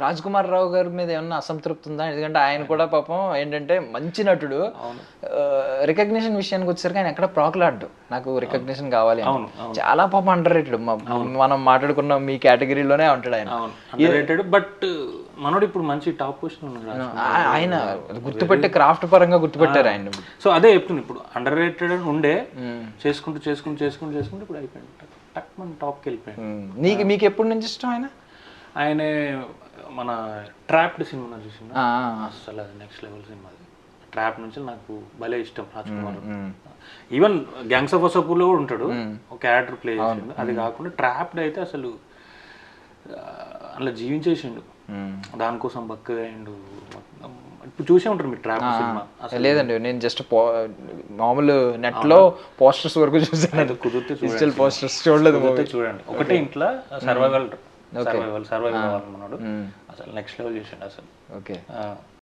రాజ్ కుమార్ రావు గారి మీద ఏమన్నా అసంతృప్తి ఉందా? ఎందుకంటే ఆయన కూడా పాపం ఏంటంటే మంచి నటుడు, రికగ్నిషన్ విషయానికి వచ్చేసరికి ఆయన ఎక్కడ ప్రాకులాడ్డు నాకు రికగ్నిషన్ కావాలి అని. చాలా పాపం అండర్ రేటెడ్. మనం మాట్లాడుకున్న మీ కేటగిరీలోనే ఉంటాడు ఆయన. బట్ మనోడు ఇప్పుడు మంచి టాప్ పొజిషన్ ఉన్నాడు. ఆయన గుర్తుపెట్టే క్రాఫ్ట్ పరంగా గుర్తుపెట్టారు ఆయన. సో అదే చెప్తుంది, ఇప్పుడు అండర్ రేటెడ్ ఉండే చేసుకుంటూ చేసుకుంటూ చేసుకుంటూ చేసుకుంటూ ఇప్పుడు అయిపోయింది, టక్ మన టాప్కి వెళ్ళిపోయాడు. మీకు ఎప్పటి నుంచి ఇష్టం ఆయన? ఆయన మన ట్రాప్డ్ సినిమా చూసింది అసలు, అది నెక్స్ట్ లెవెల్ సినిమా. ట్రాప్ నుంచి నాకు భలే ఇష్టం Raj Kumar. Even gangs of వసపూర్లో కూడా ఉంటాడు, ఒక క్యారెక్టర్ ప్లే చేసిండు. అది కాకుండా ట్రాప్డ్ అయితే అసలు అలా జీవించేసిండు, దానికోసం బక్కగా అయిండు. ఇప్పుడు చూసే ఉంటారు మీరు ట్రాప్ సినిమా? లేదండి, నేను జస్ట్ మామూలు నెట్ లో పోస్టర్స్ వరకు చూసాను. కుదిరితే డిజిటల్ పోస్టర్స్ చూడలేదు. చూడండి, ఒకటే ఇంట్లో సర్వైవల్ అవ్వాలన్నాడు అసలు, నెక్స్ట్ లెవెల్ చేసాడు అసలు. ఓకే.